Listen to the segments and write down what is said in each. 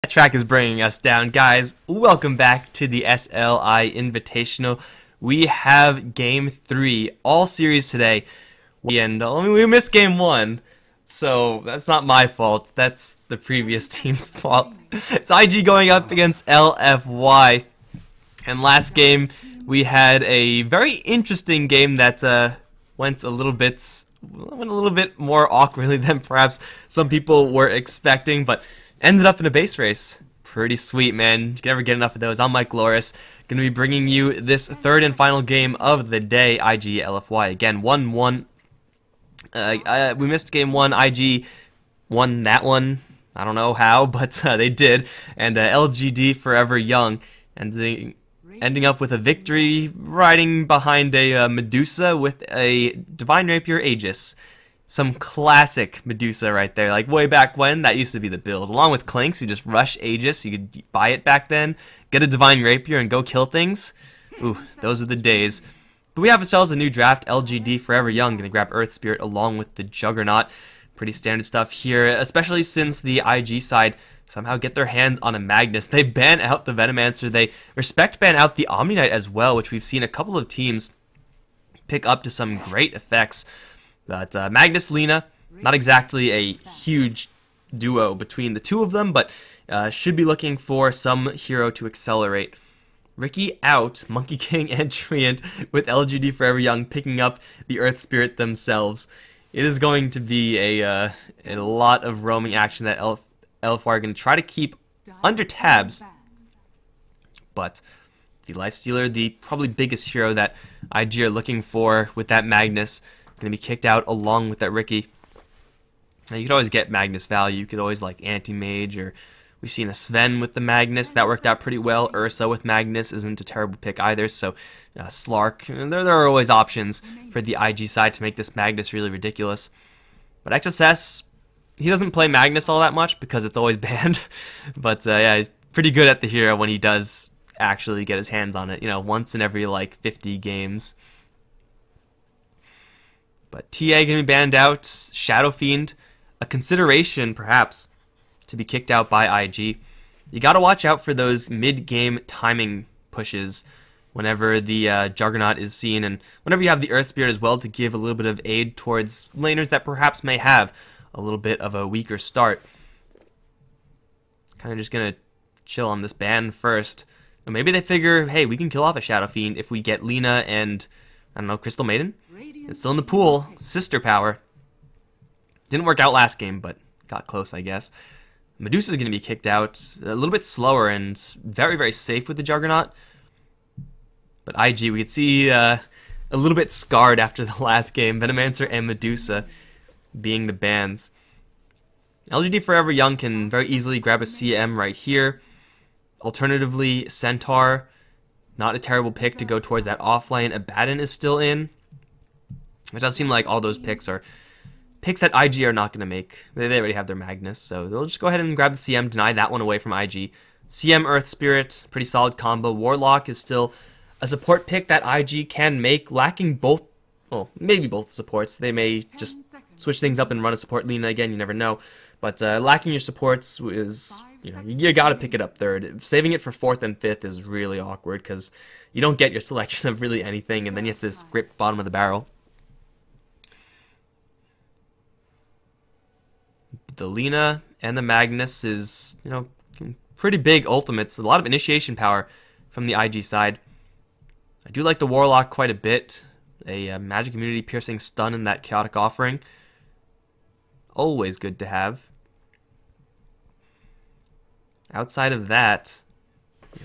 Track is bringing us down. Guys, welcome back to the SLI Invitational. We have Game 3, all series today. We missed Game 1, so that's not my fault. That's the previous team's fault. It's IG going up against LFY. And last game, we had a very interesting game that went a little bit more awkwardly than perhaps some people were expecting, but ended up in a base race. Pretty sweet, man. You can never get enough of those. I'm Mike Loris. Going to be bringing you this third and final game of the day. IG LFY again 1-1. We missed game 1. IG won that one. I don't know how, but they did. And LGD.Forever young, and ending up with a victory, riding behind a Medusa with a Divine Rapier Aegis. Some classic Medusa right there. Like way back when, that used to be the build. Along with Clinks, you just rush Aegis. You could buy it back then, get a Divine Rapier, and go kill things. Ooh, those are the days. But we have ourselves a new draft. LGD.Forever young, gonna grab Earth Spirit along with the Juggernaut. Pretty standard stuff here, especially since the IG side somehow get their hands on a Magnus. They ban out the Venomancer. They respect ban out the Omni Knight as well, which we've seen a couple of teams pick up to some great effects. But Magnus, Lina, not exactly a huge duo between the two of them, but should be looking for some hero to accelerate. Ricky out, Monkey King and Treant with LGD.Forever young picking up the Earth Spirit themselves. It is going to be a lot of roaming action that LFY are going to try to keep under tabs. But the Lifestealer, the probably biggest hero that IG are looking for with that Magnus, going to be kicked out along with that Ricky. Now, you could always get Magnus value. You could always like Anti-Mage, or we've seen a Sven with the Magnus. That worked out pretty well. Ursa with Magnus isn't a terrible pick either. So Slark, there are always options for the IG side to make this Magnus really ridiculous. But XSS, he doesn't play Magnus all that much because it's always banned. But yeah, he's pretty good at the hero when he does actually get his hands on it. You know, once in every like 50 games. But TA going to be banned out. Shadow Fiend, a consideration perhaps to be kicked out by IG. You got to watch out for those mid-game timing pushes whenever the Juggernaut is seen, and whenever you have the Earth Spirit as well to give a little bit of aid towards laners that perhaps may have a little bit of a weaker start. Kind of just going to chill on this ban first. Or maybe they figure, hey, we can kill off a Shadow Fiend if we get Lina and, I don't know, Crystal Maiden? It's still in the pool. Sister power. Didn't work out last game, but got close, I guess. Medusa's going to be kicked out. A little bit slower and very, very safe with the Juggernaut. But IG, we could see a little bit scarred after the last game. Venomancer and Medusa being the bans. LGD.Forever young can very easily grab a CM right here. Alternatively, Centaur, not a terrible pick to go towards that offlane. Abaddon is still in. It does seem like all those picks are picks that IG are not going to make. They already have their Magnus, so they'll just go ahead and grab the CM, deny that one away from IG. CM Earth Spirit, pretty solid combo. Warlock is still a support pick that IG can make, lacking both, well, maybe both supports. They may just switch things up and run a support Lina again, you never know. But lacking your supports is, you know, you got to pick it up third. Saving it for 4th and 5th is really awkward because you don't get your selection of really anything, and then you have to grip bottom of the barrel. The Lina and the Magnus is, you know, pretty big ultimates. A lot of initiation power from the IG side. I do like the Warlock quite a bit. A magic immunity piercing stun in that chaotic offering. Always good to have. Outside of that,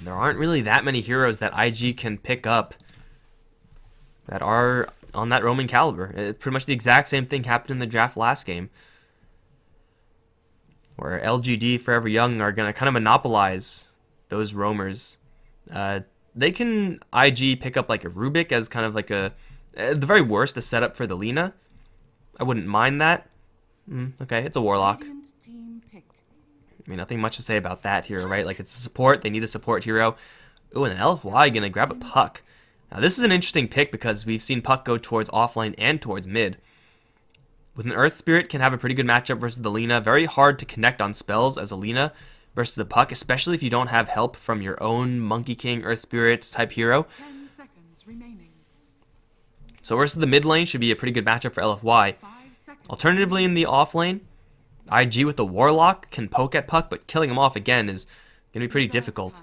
there aren't really that many heroes that IG can pick up that are on that roaming caliber. It's pretty much the exact same thing happened in the draft last game, where LGD.Forever young are going to kind of monopolize those roamers. They can IG pick up like a Rubik as kind of like a, at the very worst, a setup for the Lina. I wouldn't mind that. Okay, it's a Warlock. I mean, nothing much to say about that hero, right? Like, it's a support. They need a support hero. Ooh, and an LFY going to grab a Puck. Now, this is an interesting pick because we've seen Puck go towards offline and towards mid. With an Earth Spirit, can have a pretty good matchup versus the Lina. Very hard to connect on spells as a Lina versus a puck, especially if you don't have help from your own Monkey King, Earth Spirit type hero. 10 seconds remaining. So versus the mid lane should be a pretty good matchup for LFY. 5 seconds. Alternatively, in the off lane, IG with the Warlock can poke at puck, but killing him off again is going to be pretty difficult.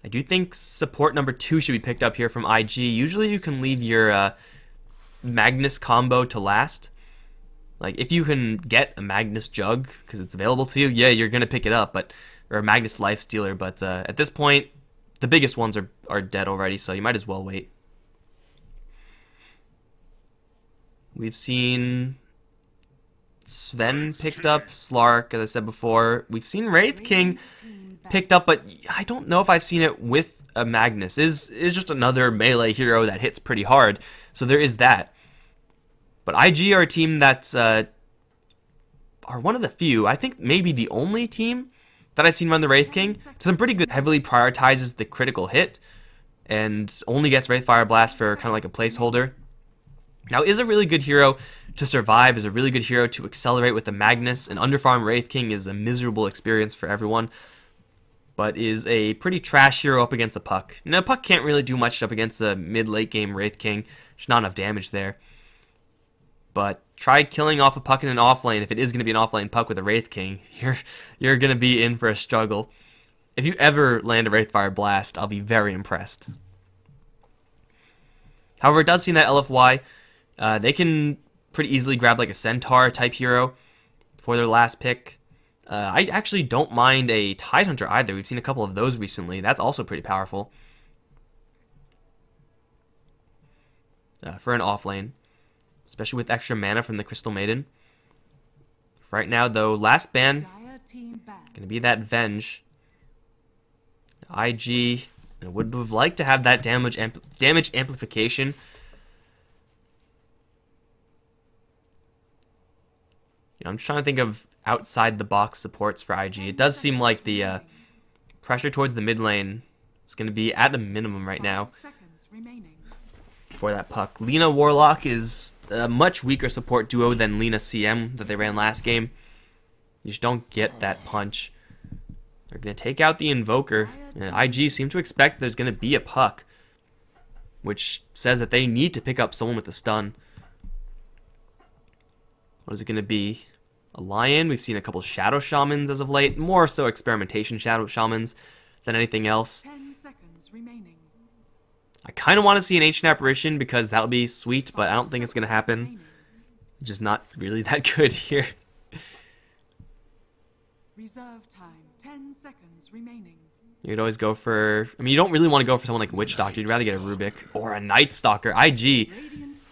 I do think support number 2 should be picked up here from IG. Usually you can leave your Magnus combo to last. Like, if you can get a Magnus Jug, because it's available to you, yeah, you're going to pick it up, or a Magnus Life Stealer, but at this point, the biggest ones are dead already, so you might as well wait. We've seen Sven picked up, Slark, as I said before. We've seen Wraith King picked up, but I don't know if I've seen it with a Magnus. Is just another melee hero that hits pretty hard, so there is that. But IG are a team that are one of the few, I think maybe the only team that I've seen run the Wraith King. Does some pretty good, heavily prioritizes the critical hit, and only gets Wraith Fire Blast for kind of like a placeholder. Now, is a really good hero to survive, is a really good hero to accelerate with the Magnus. An underfarm Wraith King is a miserable experience for everyone, but is a pretty trash hero up against a puck. Now, a puck can't really do much up against a mid-late game Wraith King. There's not enough damage there. But try killing off a puck in an offlane. If it is going to be an offlane puck with a Wraith King, you're going to be in for a struggle. If you ever land a Wraith Fire Blast, I'll be very impressed. However, it does seem that LFY, they can pretty easily grab like a Centaur type hero for their last pick. I actually don't mind a Tidehunter either. We've seen a couple of those recently. That's also pretty powerful for an offlane, especially with extra mana from the Crystal Maiden. Right now, though, last ban gonna be that Venge. IG would have liked to have that damage amplification. I'm just trying to think of outside the box supports for IG. It does seem like the pressure towards the mid lane is going to be at a minimum right now for that puck. Lina Warlock is a much weaker support duo than Lina CM that they ran last game. You just don't get that punch. They're going to take out the Invoker. And IG seem to expect there's going to be a puck, which says that they need to pick up someone with a stun. What is it going to be? A Lion? We've seen a couple Shadow Shamans as of late. More so experimentation Shadow Shamans than anything else. 10 seconds remaining. I kind of want to see an Ancient Apparition because that would be sweet, but I don't think it's going to happen. Just not really that good here. Reserve time. 10 seconds remaining. You'd always go for... I mean, you don't really want to go for someone like Witch Doctor. You'd rather get a Rubik or a Night Stalker. IG,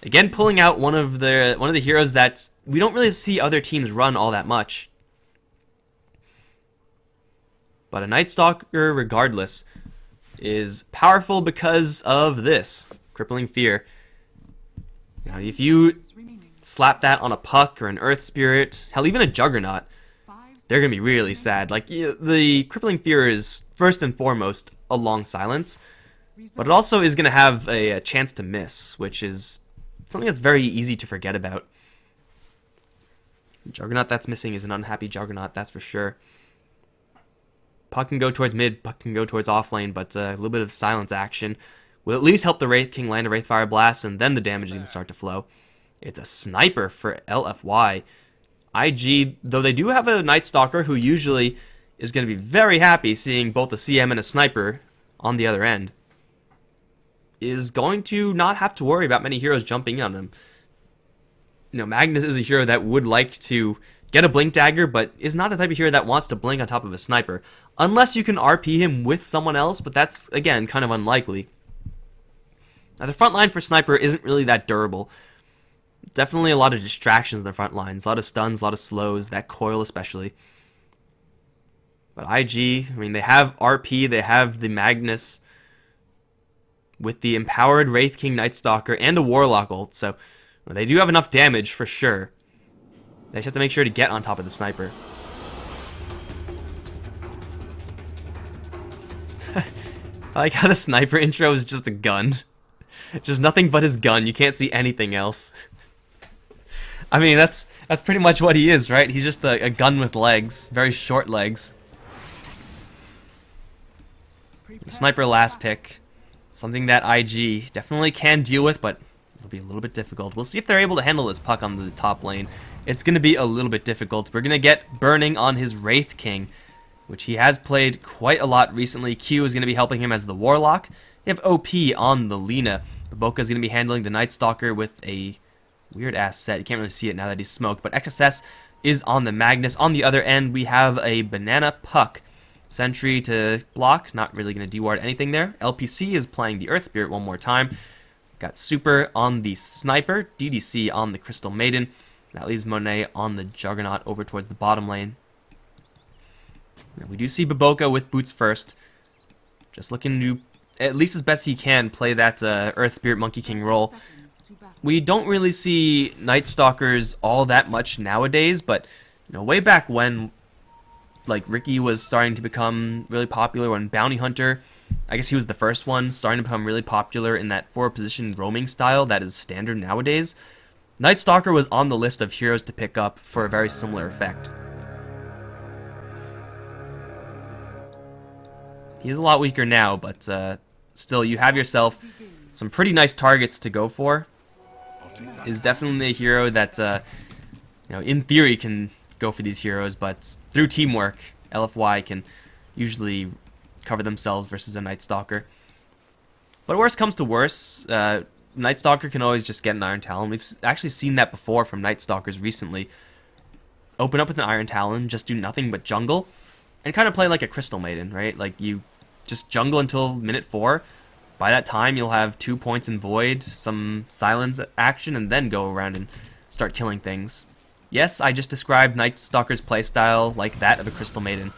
again, pulling out one of the heroes that we don't really see other teams run all that much. But a Night Stalker, regardless, is powerful because of this. Crippling Fear. Now, if you slap that on a puck or an Earth Spirit, hell, even a Juggernaut, they're going to be really sad. Like, the Crippling Fear is, first and foremost, a long silence. But it also is going to have a chance to miss, which is something that's very easy to forget about. Juggernaut that's missing is an unhappy Juggernaut, that's for sure. Puck can go towards mid, puck can go towards offlane, but a little bit of silence action will at least help the Wraith King land a Wraith Fire Blast, and then the damage is going to start to flow. It's a sniper for LFY. IG, though they do have a Night Stalker who usually is going to be very happy seeing both a CM and a sniper on the other end, is going to not have to worry about many heroes jumping on him. You know, Magnus is a hero that would like to get a Blink Dagger, but is not the type of hero that wants to blink on top of a sniper. Unless you can RP him with someone else, but that's, again, kind of unlikely. Now, the front line for sniper isn't really that durable. Definitely a lot of distractions in the front lines. A lot of stuns, a lot of slows, that coil especially. But IG, I mean, they have RP, they have the Magnus with the empowered Wraith King Night Stalker and a Warlock ult, so they do have enough damage for sure. They just have to make sure to get on top of the sniper. I like how the sniper intro is just a gun. Just nothing but his gun. You can't see anything else. I mean, that's pretty much what he is, right? He's just a gun with legs, very short legs. Sniper last pick, something that IG definitely can deal with, but it'll be a little bit difficult. We'll see if they're able to handle this puck on the top lane. It's going to be a little bit difficult. We're going to get Burning on his Wraith King, which he has played quite a lot recently. Q is going to be helping him as the Warlock. You have OP on the Lina. Baboka is going to be handling the Night Stalker with a weird-ass set. You can't really see it now that he's smoked, but XSS is on the Magnus. On the other end, we have a Banana Puck. Sentry to block, not really going to deward anything there. LPC is playing the Earth Spirit one more time. Got Super on the Sniper, DDC on the Crystal Maiden. That leaves Monet on the Juggernaut over towards the bottom lane. Now, we do see Baboka with boots first. Just looking to, at least as best he can, play that Earth Spirit Monkey King role. We don't really see Night Stalkers all that much nowadays, but you know, way back when, like, Ricky was starting to become really popular, when Bounty Hunter, I guess he was the first one, starting to become really popular in that 4-position roaming style that is standard nowadays. Night Stalker was on the list of heroes to pick up for a very similar effect. He is a lot weaker now, but still, you have yourself some pretty nice targets to go for. Is definitely a hero that, you know, in theory can go for these heroes, but through teamwork, LFY can usually cover themselves versus a Night Stalker. But worst comes to worst, Night Stalker can always just get an Iron Talon. We've actually seen that before from Night Stalkers recently. Open up with an Iron Talon, just do nothing but jungle, and kind of play like a Crystal Maiden, right? Like, you just jungle until minute 4. By that time, you'll have 2 points in Void, some silence action, and then go around and start killing things. Yes, I just described Night Stalker's playstyle like that of a Crystal Maiden.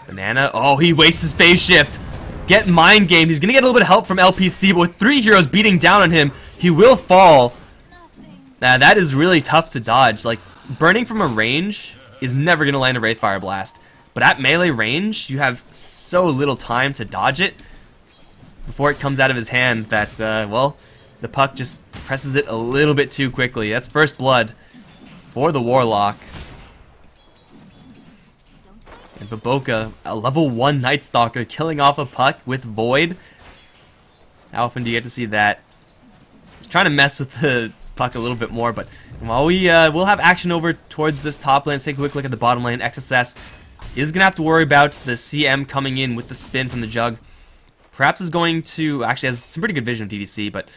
Banana, oh, he wastes his phase shift. Get mind gamed. He's going to get a little bit of help from LPC, but with 3 heroes beating down on him, he will fall. That is really tough to dodge. Like, burning from a range is never going to land a Wraithfire Blast. But at melee range, you have so little time to dodge it before it comes out of his hand that, well, the puck just presses it a little bit too quickly. That's first blood for the Warlock. And Baboka, a level 1 Night Stalker, killing off a puck with Void. How often do you get to see that? He's trying to mess with the puck a little bit more, but while we'll have action over towards this top lane, let's take a quick look at the bottom lane. XSS is going to have to worry about the CM coming in with the spin from the Jug. Perhaps is going to, actually has some pretty good vision of DDC, but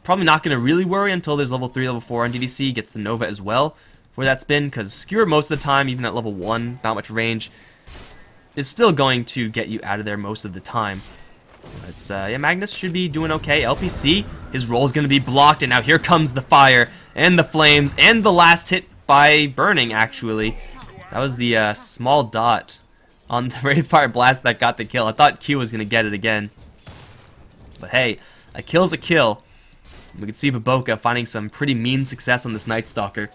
probably not going to really worry until there's level 3, level 4 on DDC, gets the Nova as well for that spin, because Skewer most of the time, even at level 1, not much range, is still going to get you out of there most of the time. But yeah, Magnus should be doing okay. LPC, his role is going to be blocked, and now here comes the fire, and the flames, and the last hit by Burning, actually. That was the small dot on the Wraithfire Blast that got the kill. I thought Q was going to get it again. But hey, a kill's a kill. We can see Baboka finding some pretty mean success on this Night Stalker.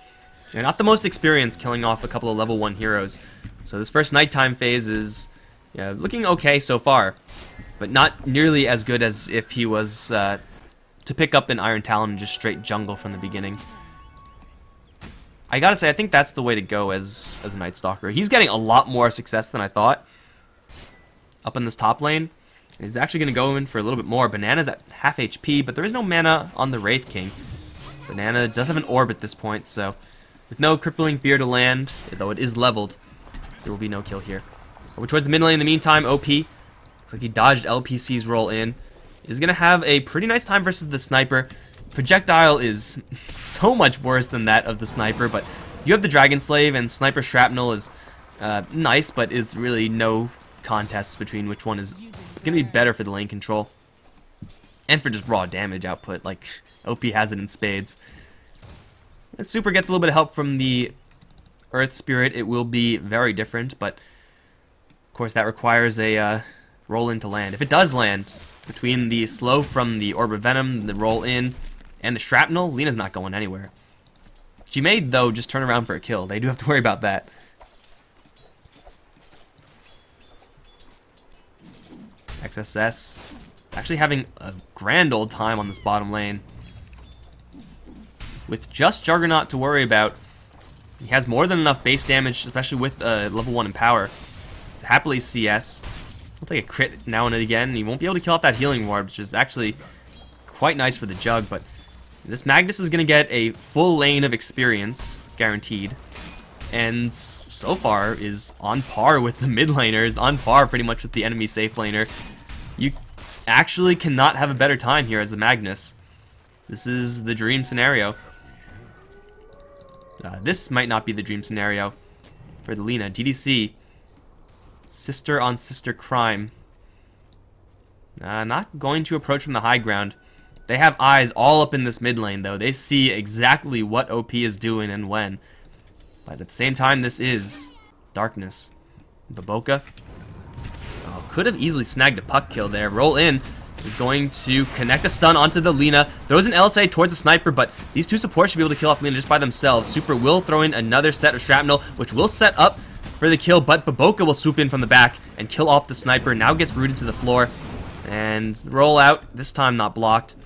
They're not the most experienced, killing off a couple of level 1 heroes. So this first nighttime phase is looking okay so far, but not nearly as good as if he was to pick up an Iron Talon and just straight jungle from the beginning. I gotta say, I think that's the way to go as a Night Stalker. He's getting a lot more success than I thought up in this top lane. He's actually going to go in for a little bit more. Banana's at half HP, but there is no mana on the Wraith King. Banana does have an orb at this point, so with no Crippling Fear to land, though it is leveled, there will be no kill here. Over towards the mid lane in the meantime, OP. Looks like he dodged LPC's roll in. Is going to have a pretty nice time versus the Sniper. Projectile is so much worse than that of the Sniper, but you have the Dragon Slave, and Sniper Shrapnel is nice, but it's really no contest between which one is going to be better for the lane control. And for just raw damage output, like OP has it in spades. If Super gets a little bit of help from the Earth Spirit, it will be very different, but of course that requires a roll in to land. If it does land, between the slow from the Orb of Venom, the roll in, and the Shrapnel, Lina's not going anywhere. She may, though, just turn around for a kill. They do have to worry about that. XSS actually having a grand old time on this bottom lane. with just Juggernaut to worry about. He has more than enough base damage, especially with level 1 in power, to happily CS. He'll take a crit now and again, and he won't be able to kill off that healing ward, which is actually quite nice for the Jug, but this Magnus is going to get a full lane of experience, guaranteed, and so far is on par with the mid laners, on par pretty much with the enemy safe laner. You actually cannot have a better time here as the Magnus. This is the dream scenario. This might not be the dream scenario for the Lina. DDC, sister on sister crime. Not going to approach from the high ground. They have eyes all up in this mid lane, though. They see exactly what OP is doing and when. But at the same time, this is darkness. Baboka could have easily snagged a puck kill there. Roll in is going to connect a stun onto the Lina. Throws an LSA towards the sniper, but these two supports should be able to kill off Lina just by themselves. Super will throw in another set of shrapnel, which will set up for the kill, but Baboka will swoop in from the back and kill off the sniper. Now gets rooted to the floor. And roll out, this time not blocked.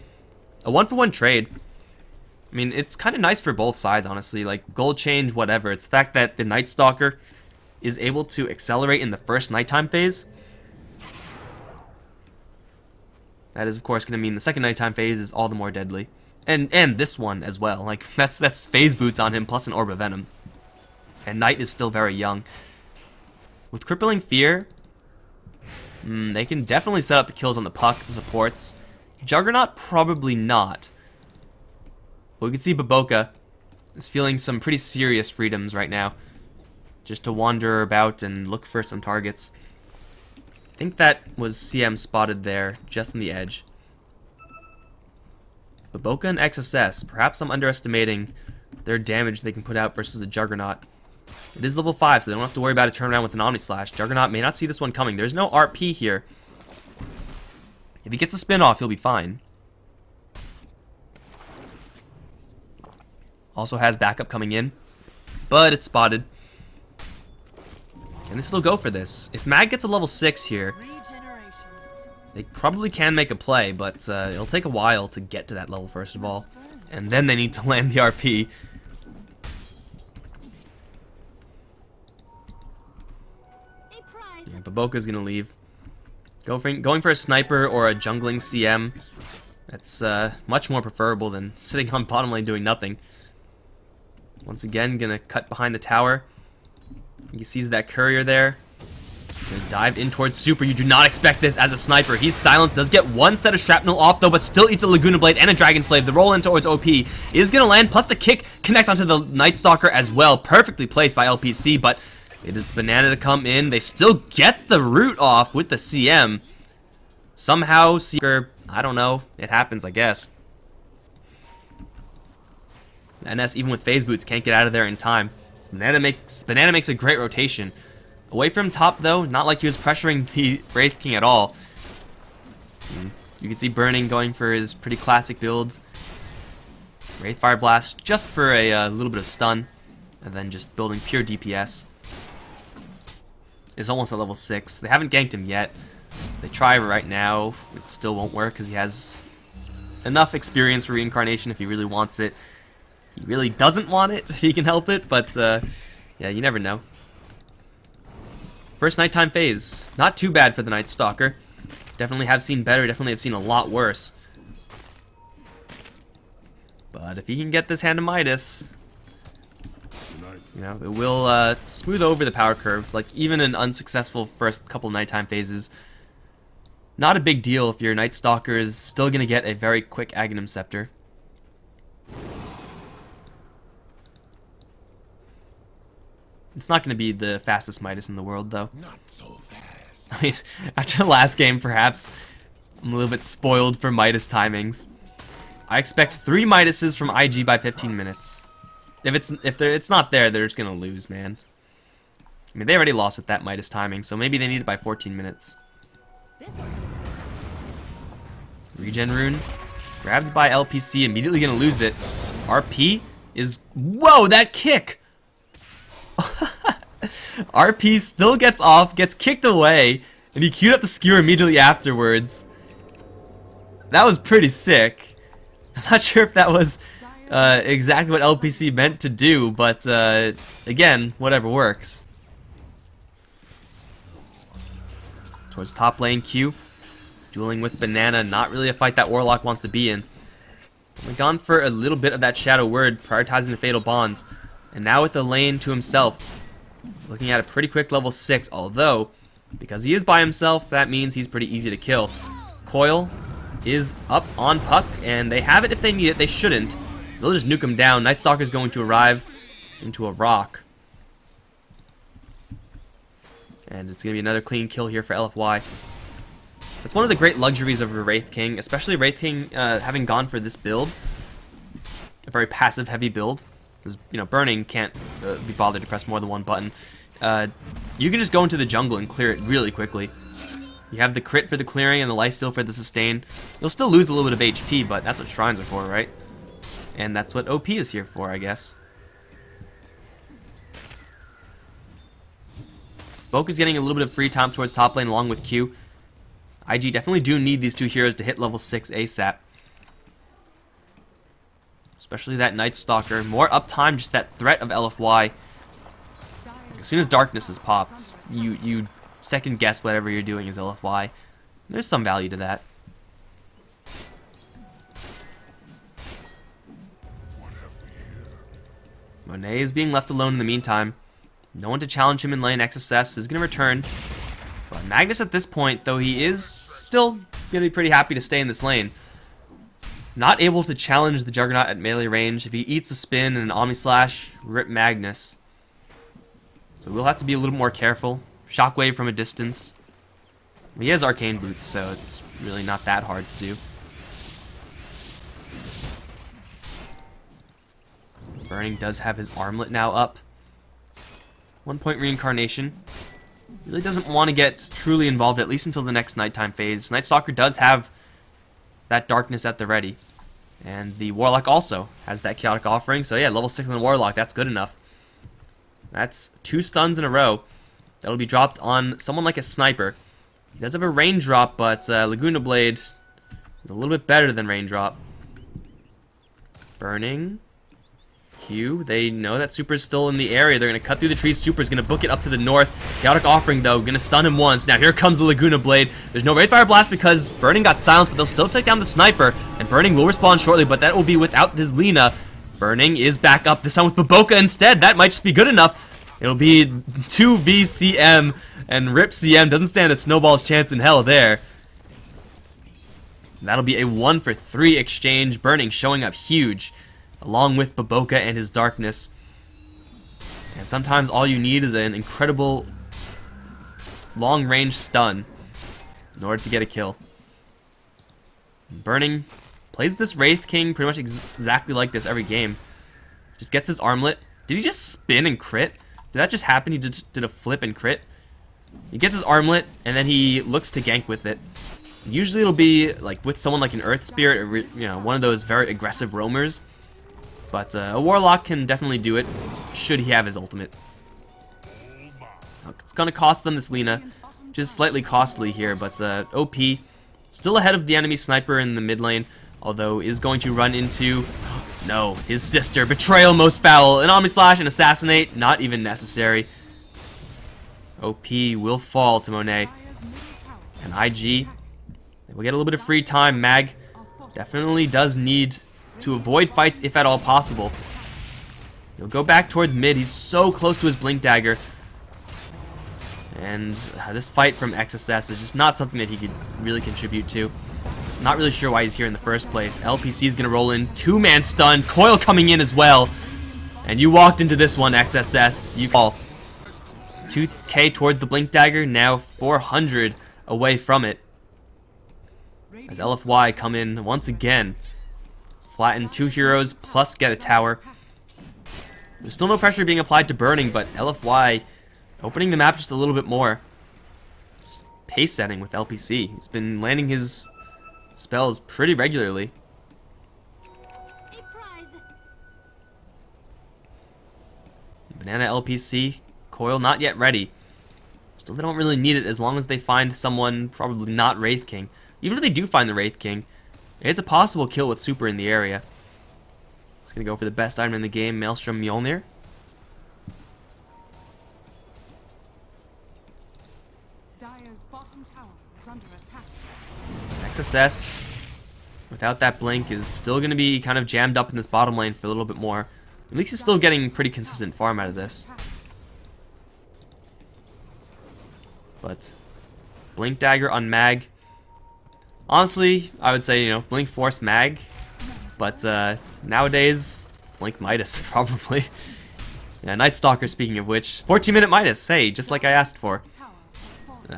A 1-for-1 trade. I mean, it's kind of nice for both sides, honestly. Like, gold change, whatever. It's the fact that the Night Stalker is able to accelerate in the first nighttime phase. That is, of course, going to mean the second nighttime phase is all the more deadly. And this one as well. Like, that's phase boots on him, plus an Orb of Venom. And Knight is still very young. With Crippling Fear, they can definitely set up the kills on the puck, the supports. Juggernaut, probably not. But we can see Baboka is feeling some pretty serious freedoms right now. Just to wander about and look for some targets. I think that was CM spotted there, just on the edge. Baboka and XSS. Perhaps I'm underestimating their damage they can put out versus a Juggernaut. It is level 5, so they don't have to worry about a turnaround with an Omni Slash. Juggernaut may not see this one coming. There's no RP here. If he gets a spin off, he'll be fine. Also has backup coming in, but it's spotted. Can they still go for this? If Mag gets a level 6 here, they probably can make a play, but it'll take a while to get to that level first of all. And then they need to land the RP. Yeah, Baboka's gonna leave. Going for a sniper or a jungling CM. That's much more preferable than sitting on bottom lane doing nothing. Once again, gonna cut behind the tower. He sees that courier there. Gonna dive in towards Super. You do not expect this as a sniper. He's silenced. Does get one set of shrapnel off though, but still eats a Laguna Blade and a Dragon Slave. The roll in towards OP is gonna land. Plus the kick connects onto the Night Stalker as well. Perfectly placed by LPC, but it is Banana to come in. They still get the root off with the CM. Somehow, Seeker, I don't know. It happens, I guess. NS, even with phase boots, can't get out of there in time. Banana makes a great rotation. Away from top, though, not like he was pressuring the Wraith King at all. You can see Burning going for his pretty classic builds. Wraith Fire Blast just for a little bit of stun. And then just building pure DPS. Is almost at level 6. They haven't ganked him yet. They try right now. It still won't work because he has enough experience for reincarnation if he really wants it. He really doesn't want it if he can help it, but yeah, you never know. First nighttime phase. Not too bad for the Night Stalker. Definitely have seen better, definitely have seen a lot worse. But if he can get this Hand of Midas, you know, it will smooth over the power curve. Like, even an unsuccessful first couple nighttime phases, not a big deal if your Night Stalker is still going to get a very quick Aghanim Scepter. It's not going to be the fastest Midas in the world, though. Not so fast. I mean, after the last game, perhaps, I'm a little bit spoiled for Midas timings. I expect 3 Midases from IG by 15 minutes. If it's not there, they're just going to lose, man. I mean, they already lost with that Midas timing, so maybe they need it by 14 minutes. Regen rune. Grabbed by LPC, immediately going to lose it. RP is... Whoa, that kick! RP still gets off, gets kicked away, and he queued up the skewer immediately afterwards. That was pretty sick. I'm not sure if that was exactly what LPC meant to do, but again, whatever works. Towards top lane, Q. Dueling with Banana, not really a fight that Warlock wants to be in. We've gone for a little bit of that Shadow Word, prioritizing the Fatal Bonds. And now with the lane to himself, looking at a pretty quick level 6, although, because he is by himself, that means he's pretty easy to kill. Coil is up on Puck, and they have it if they need it. They shouldn't. They'll just nuke him down. Night Stalker's going to arrive into a rock. And it's going to be another clean kill here for LFY. That's one of the great luxuries of the Wraith King, especially Wraith King having gone for this build. A very passive heavy build. Because, you know, Burning can't be bothered to press more than one button. You can just go into the jungle and clear it really quickly. You have the crit for the clearing and the lifesteal for the sustain. You'll still lose a little bit of HP, but that's what shrines are for, right? And that's what OP is here for, I guess. Boka's getting a little bit of free time towards top lane along with Q. IG definitely do need these two heroes to hit level 6 ASAP. Especially that Night Stalker. More uptime, just that threat of LFY. As soon as darkness is popped, you second guess whatever you're doing as LFY. There's some value to that. Monet is being left alone in the meantime. No one to challenge him in lane. XSS is going to return. But Magnus at this point, though he is still going to be pretty happy to stay in this lane. Not able to challenge the Juggernaut at melee range. If he eats a spin and an Omni Slash, rip Magnus. So we'll have to be a little more careful. Shockwave from a distance. He has Arcane Boots, so it's really not that hard to do. Burning does have his armlet now up. 1 point reincarnation. Really doesn't want to get truly involved, at least until the next nighttime phase. Night Stalker does have that darkness at the ready. And the Warlock also has that chaotic offering. So yeah, level 6 on the Warlock, that's good enough. That's 2 stuns in a row. That'll be dropped on someone like a Sniper. He does have a rain drop, but Laguna Blade is a little bit better than rain drop. Burning. Q. They know that Super is still in the area. They're going to cut through the trees. Super is going to book it up to the north. Chaotic Offering, though, going to stun him once. Now here comes the Laguna Blade. There's no Wraithfire Blast because Burning got silenced, but they'll still take down the Sniper. And Burning will respawn shortly, but that will be without his Lina. Burning is back up, this time with Baboka instead. That might just be good enough. It'll be 2v CM, and Rip CM doesn't stand a snowball's chance in hell there. That'll be a 1-for-3 exchange. Burning showing up huge, along with Baboka and his darkness. And sometimes all you need is an incredible long-range stun in order to get a kill. Burning plays this Wraith King pretty much exactly like this every game. Just gets his armlet. Did he just spin and crit? Did that just happen? He did a flip and crit? He gets his armlet, and then he looks to gank with it. Usually it'll be like with someone like an Earth Spirit, or you know, one of those very aggressive roamers. But a Warlock can definitely do it, should he have his ultimate. It's going to cost them this Lina, which is slightly costly here, but OP, still ahead of the enemy Sniper in the mid lane, although is going to run into, no, his sister. Betrayal most foul, an Omni Slash and Assassinate, not even necessary. OP will fall to Monet. And IG, we'll get a little bit of free time. Mag definitely does need to avoid fights if at all possible. He'll go back towards mid. He's so close to his Blink Dagger. And this fight from XSS is just not something that he could really contribute to. Not really sure why he's here in the first place. LPC is going to roll in. 2-man stun. Coil coming in as well. And you walked into this one, XSS. You fall. 2k towards the Blink Dagger. Now 400 away from it. As LFY come in once again. Flatten 2 heroes plus get a tower. There's still no pressure being applied to Burning, but LFY opening the map just a little bit more. Just pace setting with LPC. He's been landing his spells pretty regularly. Banana LPC. Coil not yet ready. Still, they don't really need it as long as they find someone, probably not Wraith King. Even if they do find the Wraith King, it's a possible kill with Super in the area. It's Gonna go for the best item in the game, Maelstrom Mjolnir. Dire's bottom tower is under attack. XSS, without that blink, is still going to be kind of jammed up in this bottom lane for a little bit more. At least he's still getting pretty consistent farm out of this. But Blink Dagger on Mag. Honestly, I would say, you know, Blink Force Mag. But nowadays, Blink Midas, probably. Yeah, Night Stalker, speaking of which. 14-minute Midas, hey, just like I asked for.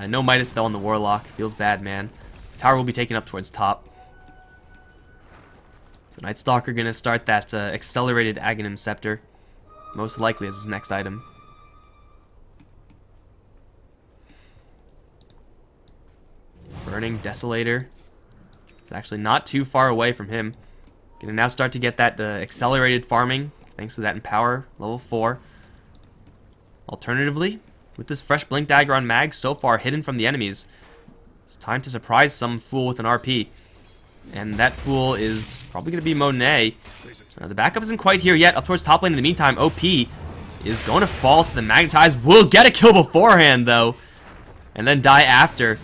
No Midas though on the Warlock. Feels bad, man. Tower will be taken up towards top. So Night Stalker gonna start that accelerated Aghanim Scepter. Most likely as his next item. Burning Desolator. It's actually not too far away from him. Gonna now start to get that accelerated farming, thanks to that Empower, level 4. Alternatively, with this fresh Blink Dagger on Mag so far hidden from the enemies, it's time to surprise some fool with an RP. And that fool is probably going to be Monet. The backup isn't quite here yet. Up towards top lane in the meantime, OP is going to fall to the Magnetize. Will get a kill beforehand, though. And then die after.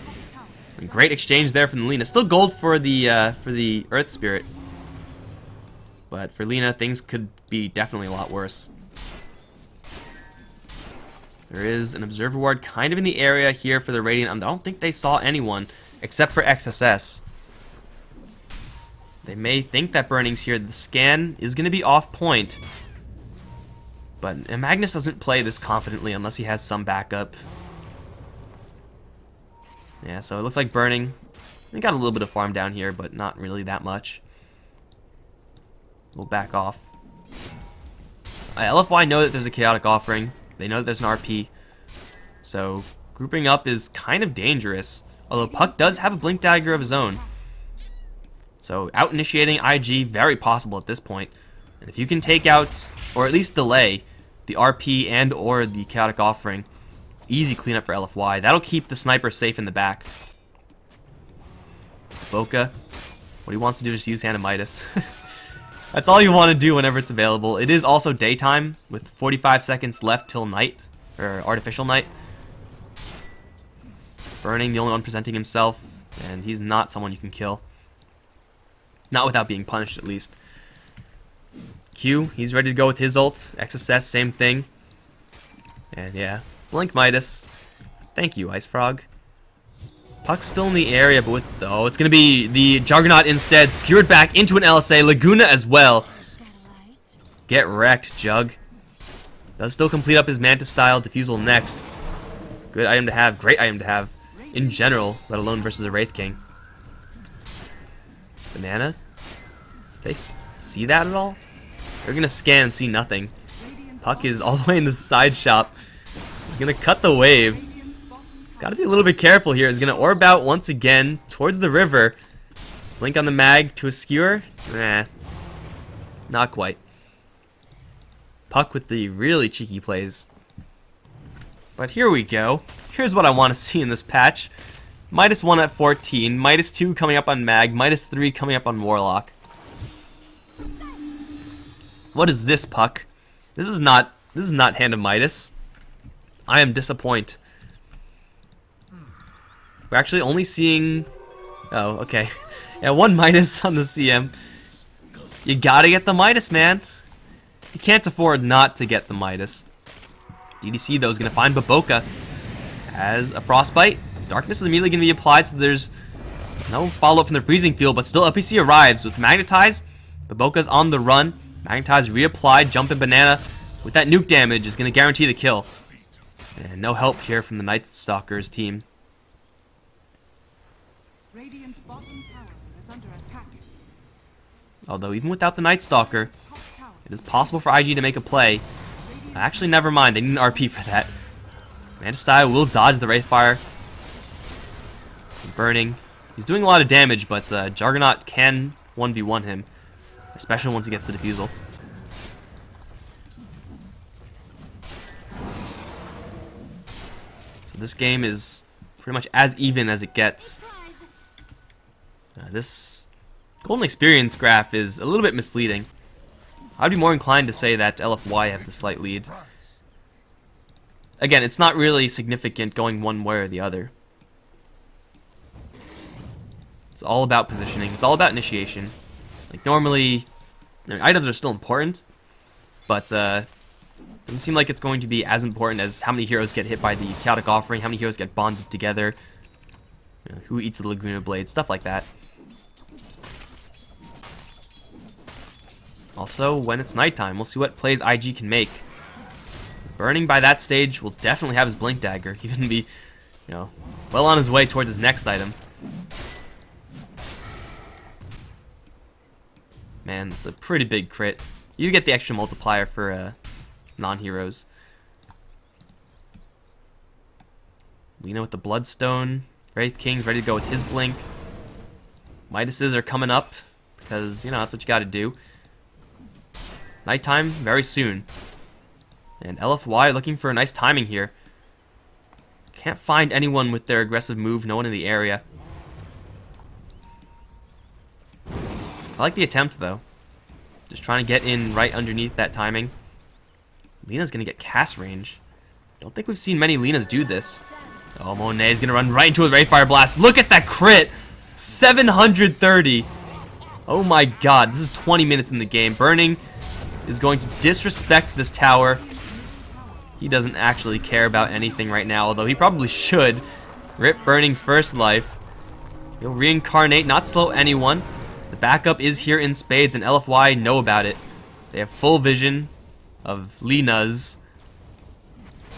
Great exchange there from the Lina. Still gold for the Earth Spirit. But for Lina, things could be definitely a lot worse. There is an Observer Ward kind of in the area here for the Radiant. I don't think they saw anyone except for XSS. They may think that Burning's here. The scan is going to be off point. But Magnus doesn't play this confidently unless he has some backup. Yeah, so it looks like Burning. They got a little bit of farm down here, but not really that much. We'll back off. LFY know that there's a Chaotic Offering. They know that there's an RP. So grouping up is kind of dangerous. Although Puck does have a Blink Dagger of his own. So out-initiating IG, very possible at this point. And if you can take out, or at least delay, the RP and or the Chaotic Offering, easy cleanup for LFY. That'll keep the sniper safe in the back. Boca, what he wants to do is use Hand of Midas. That's all you want to do whenever it's available. It is also daytime, with 45 seconds left till night, or artificial night. Burning, the only one presenting himself, and he's not someone you can kill. Not without being punished, at least. Q, he's ready to go with his ult. XSS, same thing. And yeah, Blink Midas. Thank you, Ice Frog. Puck's still in the area, but with... Oh, it's going to be the Juggernaut instead. Skewered back into an LSA. Laguna as well. Get wrecked, Jug. Does still complete up his Mantis style. Diffusal next. Good item to have. Great item to have. In general, let alone versus a Wraith King. Banana? Did they see that at all? They're going to scan and see nothing. Puck is all the way in the side shop. He's going to cut the wave. Got to be a little bit careful here. He's going to orb out once again towards the river. Blink on the mag to a skewer. Nah. Not quite. Puck with the really cheeky plays. But here we go. Here's what I want to see in this patch. -1 at 14. -2 coming up on mag. -3 coming up on Warlock. What is this, Puck? This is not Hand of Midas. I am disappointed. We're actually only seeing... Oh, okay. Yeah, 1 Midas on the CM. You gotta get the Midas, man. You can't afford not to get the Midas. DDC, though, is gonna find Baboka. Has a Frostbite. Darkness is immediately gonna be applied, so there's no follow-up from the Freezing Field, but still LPC arrives with Magnetize. Baboka's on the run. Magnetize reapplied. Jump and Banana with that nuke damage is gonna guarantee the kill. And no help here from the Night Stalkers team. Radiant's bottom tower is under attack. Although even without the Night Stalker, it is possible for IG to make a play. Actually, never mind. They need an RP for that. Mantis style will dodge the Wraithfire. Burning. He's doing a lot of damage, but Juggernaut can 1v1 him, especially once he gets the Diffusal. So this game is pretty much as even as it gets. This Golden Experience graph is a little bit misleading. I'd be more inclined to say that LFY have the slight lead. Again, it's not really significant going one way or the other. It's all about positioning. It's all about initiation. Like, normally, items are still important, but doesn't seem like it's going to be as important as how many heroes get hit by the chaotic offering, how many heroes get bonded together, who eats the Laguna Blade, stuff like that. Also, when it's nighttime, we'll see what plays IG can make. Burning by that stage will definitely have his Blink Dagger, even be, well on his way towards his next item. Man, it's a pretty big crit. You get the extra multiplier for non-heroes. Lina with the Bloodstone. Wraith King's ready to go with his Blink. Midases are coming up, because, that's what you gotta do. Nighttime, very soon. And LFY looking for a nice timing here. Can't find anyone with their aggressive move, no one in the area. I like the attempt, though. Just trying to get in right underneath that timing. Lina's going to get cast range. Don't think we've seen many Linas do this. Oh, Monet's going to run right into a Wraithfire Blast. Look at that crit! 730. Oh my god, this is 20 minutes in the game. Burning is going to disrespect this tower. He doesn't actually care about anything right now, although he probably should. Rip Burning's first life. He'll reincarnate, not slow anyone. The backup is here in spades, and LFY know about it. They have full vision of Lina's.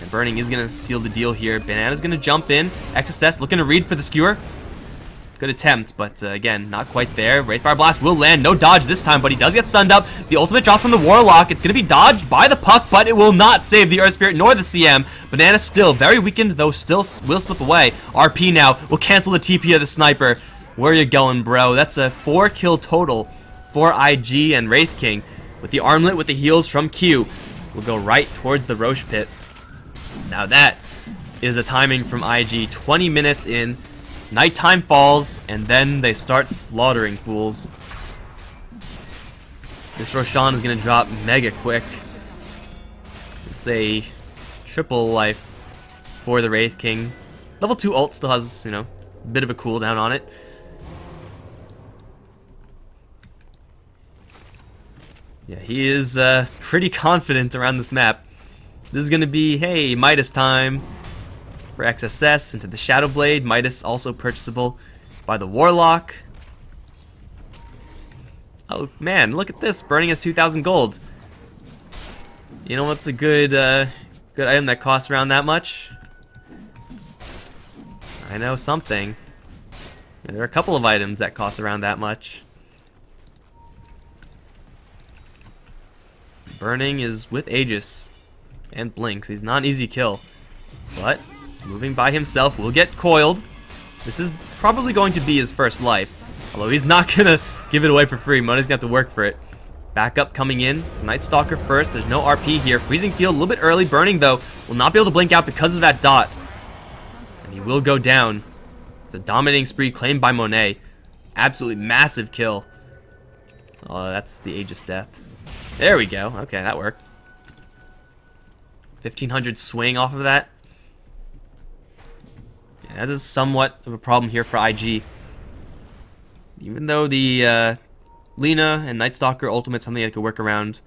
And Burning is going to seal the deal here. Banana's going to jump in. XSS looking to read for the skewer. Good attempt, but again, not quite there. Wraithfire Blast will land. No dodge this time, but he does get stunned up. The ultimate drop from the Warlock. It's going to be dodged by the puck, but it will not save the Earth Spirit nor the CM. Banana still very weakened, though still will slip away. RP now will cancel the TP of the Sniper. Where you going, bro? That's a 4-kill total for IG and Wraith King. With the armlet with the heals from Q, we'll go right towards the Roche Pit. Now that is a timing from IG. 20 minutes in. Nighttime falls, and then they start slaughtering fools. This Roshan is going to drop mega quick. It's a triple life for the Wraith King. Level 2 ult still has, a bit of a cooldown on it. Yeah, he is pretty confident around this map. This is going to be, hey, Midas time. For XSS into the Shadow Blade. Midas also purchasable by the Warlock. Oh man, look at this. Burning has 2,000 gold. You know what's a good good item that costs around that much? I know something. Yeah, there are a couple of items that cost around that much. Burning is with Aegis and Blinks. He's not an easy kill, but moving by himself will get coiled. This is probably going to be his first life. Although he's not going to give it away for free. Money's got to work for it. Backup coming in. It's the Night Stalker first. There's no RP here. Freezing Field a little bit early. Burning, though, will not be able to blink out because of that dot. And he will go down. It's a dominating spree claimed by Monet. Absolutely massive kill. Oh, that's the Aegis death. There we go. Okay, that worked. 1,500 swing off of that. Yeah, that is somewhat of a problem here for IG. Even though the Lina and Night Stalker ultimate something that could work around.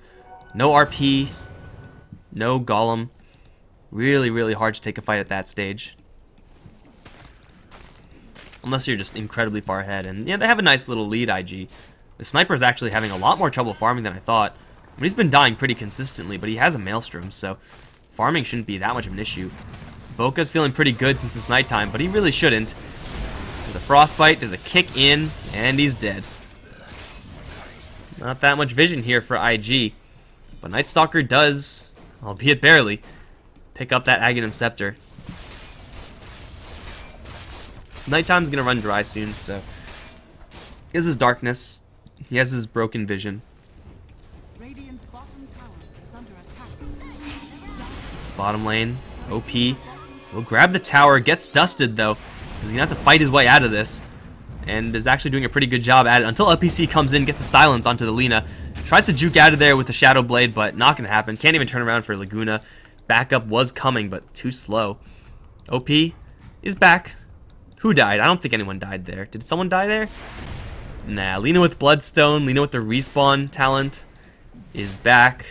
No RP, no Golem. Really, really hard to take a fight at that stage. Unless you're just incredibly far ahead. And yeah, they have a nice little lead, IG. The Sniper is actually having a lot more trouble farming than I thought. I mean, he's been dying pretty consistently, but he has a Maelstrom, so farming shouldn't be that much of an issue. Boka's feeling pretty good since it's nighttime, but he really shouldn't. There's a Frostbite, there's a kick in, and he's dead. Not that much vision here for IG, but Night Stalker does, albeit barely, pick up that Aghanim Scepter. Nighttime's gonna run dry soon, so he has his darkness, he has his broken vision. Radiant's bottom tower is under attack. This bottom lane, OP. Will grab the tower, gets dusted though. He's gonna have to fight his way out of this. and is actually doing a pretty good job at it until LPC comes in, gets the silence onto the Lina. Tries to juke out of there with the Shadow Blade, but not going to happen. Can't even turn around for Laguna. Backup was coming, but too slow. OP is back. Who died? I don't think anyone died there. Did someone die there? Nah, Lina with Bloodstone, Lina with the respawn talent is back.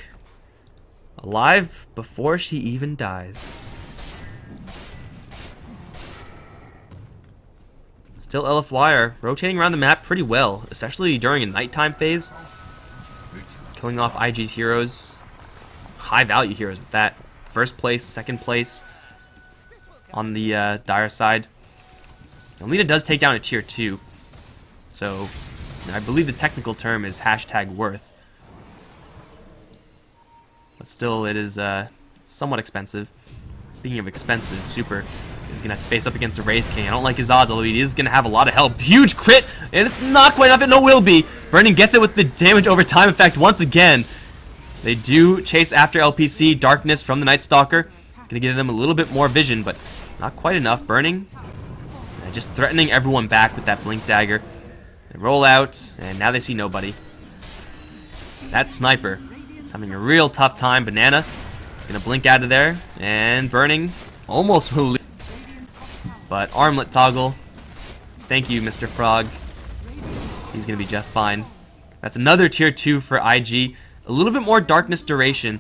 Alive before she even dies. Still LFY are rotating around the map pretty well, especially during a nighttime phase. Killing off IG's heroes. High value heroes at that. First place, second place on the Dire side. Lina does take down a tier 2. So, I believe the technical term is #worth. But still, it is somewhat expensive. Speaking of expensive, Super is going to have to face up against the Wraith King. I don't like his odds, although he is going to have a lot of help. Huge crit, and it's not quite enough. It no will be. Burning gets it with the damage over time effect once again. They do chase after LPC. Darkness from the Night Stalker. Going to give them a little bit more vision, but not quite enough. Burning, just threatening everyone back with that Blink Dagger. They roll out, and now they see nobody. That Sniper having a real tough time. Banana going to blink out of there, and Burning almost will leave. But Armlet Toggle. Thank you, Mr. Frog. He's going to be just fine. That's another tier 2 for IG. A little bit more darkness duration.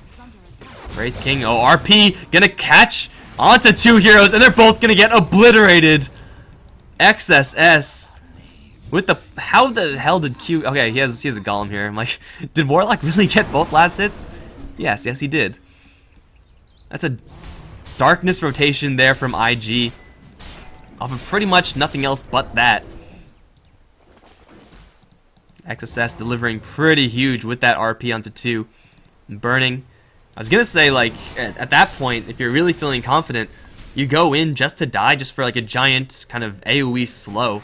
Wraith King, oh, RP going to catch onto 2 heroes, and they're both going to get obliterated. XSS. With the, how the hell did Q, okay, he has a Golem here. I'm like, did Warlock really get both last hits? Yes, he did. That's a darkness rotation there from IG. Off of pretty much nothing else but that. XSS delivering pretty huge with that RP onto 2. And Burning. I was gonna say, like, at that point, if you're really feeling confident, you go in just to die, just for like a giant kind of AoE slow.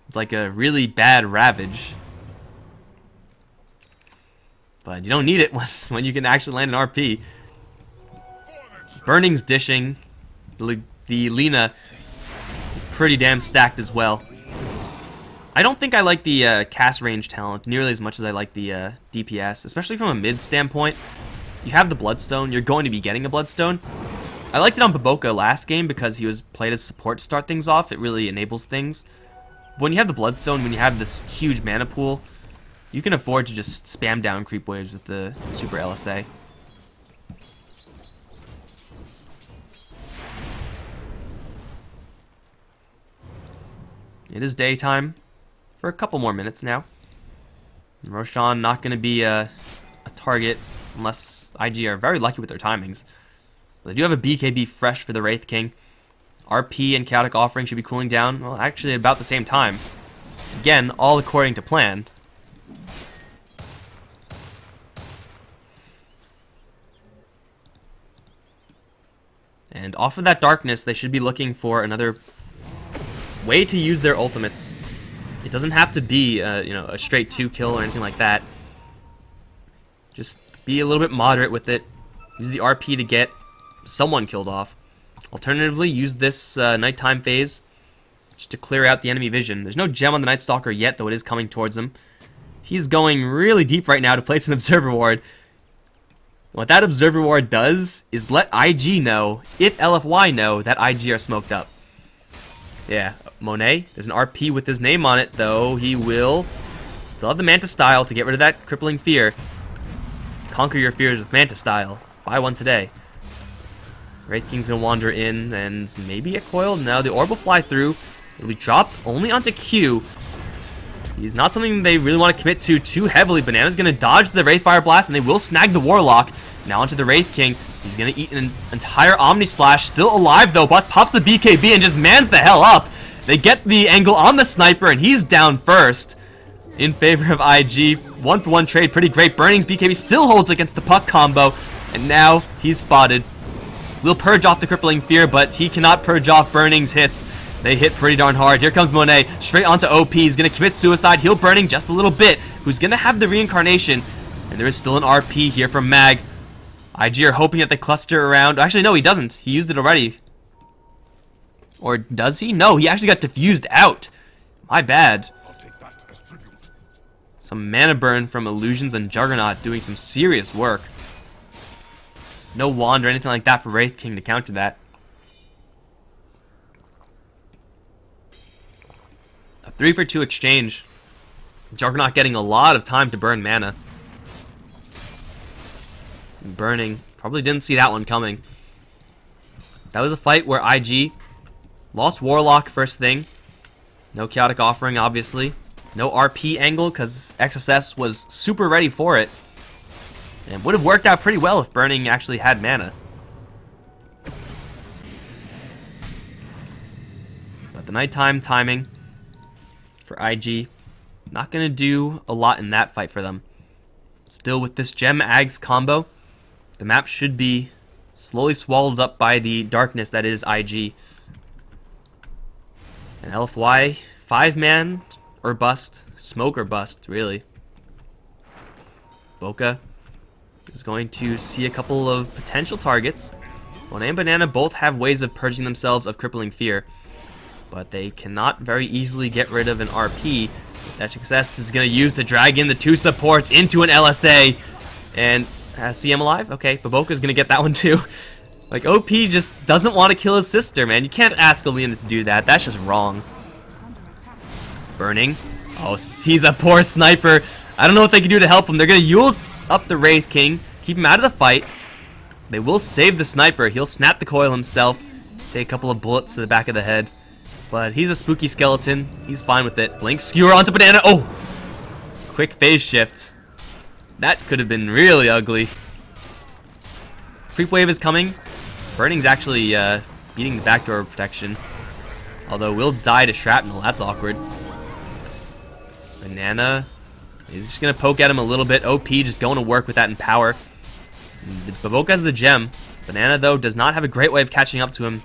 It's like a really bad Ravage. But you don't need it when you can actually land an RP. Burning's dishing. The Lina is pretty damn stacked as well. I don't think I like the cast range talent nearly as much as I like the DPS, especially from a mid standpoint. You have the Bloodstone, you're going to be getting a Bloodstone. I liked it on Baboka last game because he was played as support to start things off. It really enables things. But when you have the Bloodstone, when you have this huge mana pool, you can afford to just spam down creep waves with the Super LSA. It is daytime for a couple more minutes now. And Roshan not going to be a target unless IG are very lucky with their timings. But they do have a BKB fresh for the Wraith King. RP and Chaotic Offering should be cooling down, well, actually at about the same time. Again, all according to plan. And off of that darkness, they should be looking for another way to use their ultimates. It doesn't have to be, you know, a straight 2-kill or anything like that. Just be a little bit moderate with it. Use the RP to get someone killed off. Alternatively, use this nighttime phase just to clear out the enemy vision. There's no gem on the Night Stalker yet, though it is coming towards him. He's going really deep right now to place an Observer Ward. What that Observer Ward does is let IG know, if LFY know, that IG are smoked up. Yeah, Monet, there's an RP with his name on it, though he will still have the Manta Style to get rid of that crippling fear. Conquer your fears with Manta Style. Buy one today. Wraith King's gonna wander in and maybe get coiled. Now the orb will fly through. It'll be dropped only onto Q. He's not something they really want to commit to too heavily. Banana's gonna dodge the Wraithfire Blast and they will snag the Warlock. Now onto the Wraith King. He's gonna eat an entire Omni Slash. Still alive though, but pops the BKB and just mans the hell up. They get the angle on the Sniper and he's down first. In favor of IG. 1-for-1 trade, pretty great. Burning's BKB still holds against the Puck combo. And now he's spotted. Will purge off the crippling fear, but he cannot purge off Burning's hits. They hit pretty darn hard. Here comes Monet, straight onto OP. He's going to commit suicide, heal Burning just a little bit. Who's going to have the reincarnation. And there is still an RP here from Mag. IG are hoping that they cluster around. Actually, no, he doesn't. He used it already. Or does he? No, he actually got diffused out. My bad. I'll take that as tribute. Some mana burn from Illusions and Juggernaut doing some serious work. No wand or anything like that for Wraith King to counter that. A 3-for-2 exchange. Juggernaut getting a lot of time to burn mana. Burning. Probably didn't see that one coming. That was a fight where IG lost Warlock first thing. No Chaotic Offering, obviously. No RP angle, because XSS was super ready for it. And would have worked out pretty well if Burning actually had mana. But the nighttime timing for IG, not going to do a lot in that fight for them. Still with this Gem Ags combo, the map should be slowly swallowed up by the darkness that is IG. And LFY, 5-man or bust, smoke or bust, really. Boca is going to see a couple of potential targets. Monet and Banana both have ways of purging themselves of Crippling Fear, but they cannot very easily get rid of an RP that Success is going to use to drag in the 2 supports into an LSA. And CM alive? Okay, but Boca's going to get that one too. Like, OP just doesn't want to kill his sister, man. You can't ask Alina to do that. That's just wrong. Burning. Oh, he's a poor sniper. I don't know what they can do to help him. They're going to use up the Wraith King, keep him out of the fight. They will save the sniper. He'll snap the coil himself, take a couple of bullets to the back of the head. But he's a spooky skeleton. He's fine with it. Blink Skewer onto Banana. Oh! Quick phase shift. That could have been really ugly. Creep Wave is coming. Burning's actually beating the backdoor protection. Although we'll die to Shrapnel. That's awkward. Banana. He's just going to poke at him a little bit. OP just going to work with that in power. Baboka has the gem. Banana, though, does not have a great way of catching up to him.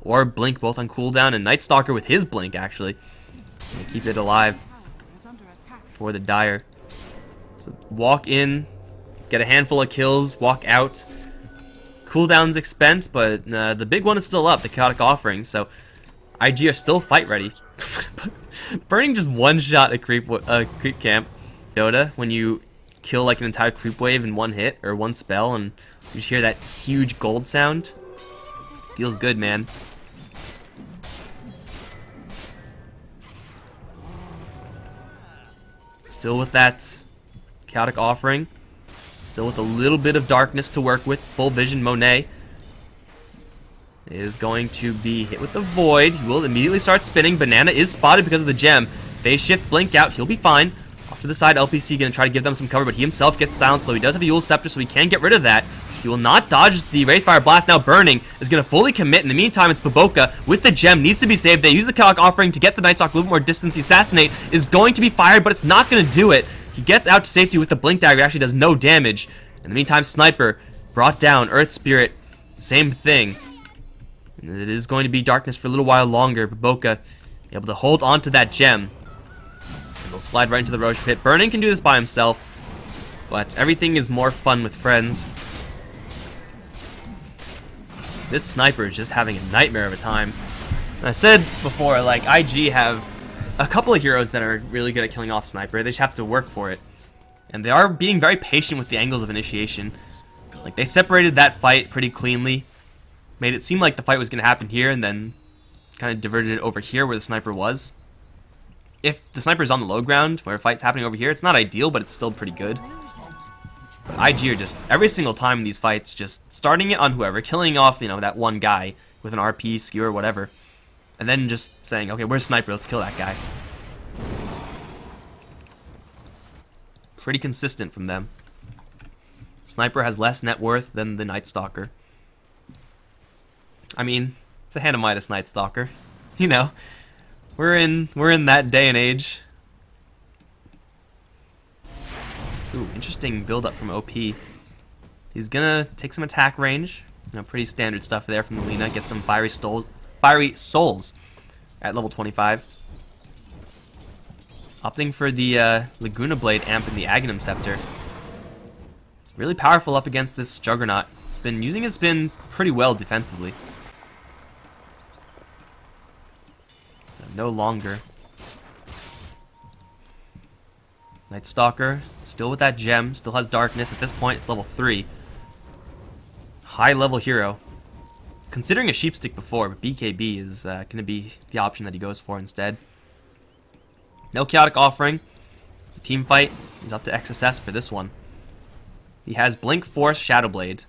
Or Blink, both on cooldown. And Night Stalker with his Blink, actually. And keep it alive for the Dire. So walk in, get a handful of kills, walk out. Cooldown's expensed, but the big one is still up, the Chaotic Offering. So IG are still fight ready. Burning just one-shot a creep camp. Dota, when you kill like an entire creep wave in one hit or one spell and you just hear that huge gold sound, feels good, man. Still with that Chaotic Offering, still with a little bit of darkness to work with. Full vision Monet is going to be hit with the Void. He will immediately start spinning. Banana is spotted because of the gem. Phase shift, blink out, he'll be fine. Off to the side, LPC gonna try to give them some cover, but he himself gets silenced, though he does have a Yule Scepter, so he can get rid of that. He will not dodge the Wraithfire Blast. Now Burning is gonna fully commit. In the meantime, it's Baboka with the gem, needs to be saved. They use the Chaotic Offering to get the Night Stalk a little more distance. The Assassinate is going to be fired, but it's not gonna do it. He gets out to safety with the Blink Dagger, actually does no damage. In the meantime, Sniper brought down. Earth Spirit, same thing. And it is going to be darkness for a little while longer. Baboka able to hold on to that gem. And they'll slide right into the Roche Pit. Burning can do this by himself, but everything is more fun with friends. This Sniper is just having a nightmare of a time. And I said before, like, IG have a couple of heroes that are really good at killing off Sniper. They just have to work for it. And they are being very patient with the angles of initiation. Like, they separated that fight pretty cleanly. Made it seem like the fight was going to happen here, and then kind of diverted it over here where the Sniper was. If the Sniper is on the low ground, where a fight's happening over here, it's not ideal, but it's still pretty good. But IG are just, every single time in these fights, just starting it on whoever, killing off, you know, that one guy with an RP, skewer, whatever. And then just saying, okay, where's Sniper? Let's kill that guy. Pretty consistent from them. Sniper has less net worth than the Night Stalker. I mean, it's a Hand of Midas Night Stalker. You know, we're in that day and age. Ooh, interesting build up from OP. He's gonna take some attack range. You know, pretty standard stuff there from Alina. Get some fiery souls at level 25. Opting for the Laguna Blade amp and the Aghanim Scepter. Really powerful up against this Juggernaut. He's been using his spin pretty well defensively. no longer. Night Stalker, still with that gem, still has darkness. At this point, it's level 3. High level hero. Considering a sheepstick before, but BKB is going to be the option that he goes for instead. No chaotic offering. The team fight is up to XSS for this one. He has Blink, Force, Shadow Blade.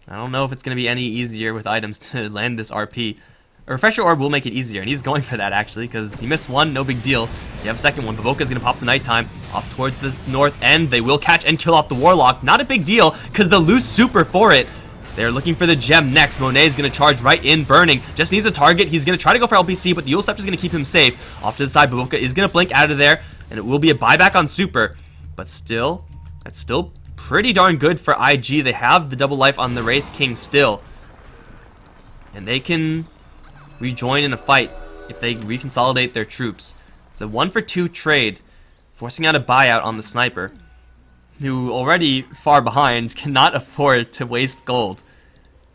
I don't know if it's going to be any easier with items to land this RP. A Refresher Orb will make it easier, and he's going for that actually, because he missed one, no big deal. You have a second one. Bavoka's going to pop the nighttime off towards the north end. They will catch and kill off the Warlock. Not a big deal, because they'll lose super for it. They're looking for the gem next. Monet's going to charge right in, burning. Just needs a target. He's going to try to go for LPC, but the Yule Scepter's going to keep him safe. Off to the side, Bavoka is going to blink out of there, and it will be a buyback on super. But still, that's still pretty darn good for IG. They have the double life on the Wraith King still. And they can rejoin in a fight if they reconsolidate their troops. It's a 1-for-2 trade, forcing out a buyout on the sniper, who already far behind cannot afford to waste gold.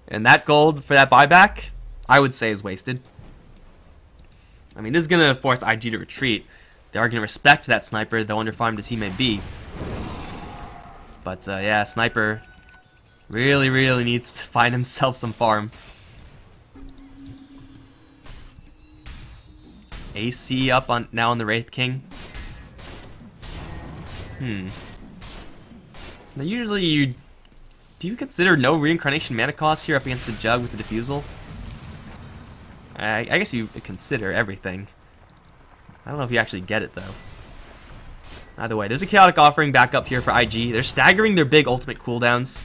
And that gold for that buyback, I would say, is wasted. I mean, this is going to force IG to retreat. They are going to respect that sniper, though underfarmed as he may be. But yeah, sniper really needs to find himself some farm. AC up on now on the Wraith King. Now usually do you consider no reincarnation mana cost here up against the Jug with the Diffusal? I guess you consider everything. I don't know if you actually get it though. Either way, there's a chaotic offering back up here for IG. They're staggering their big ultimate cooldowns.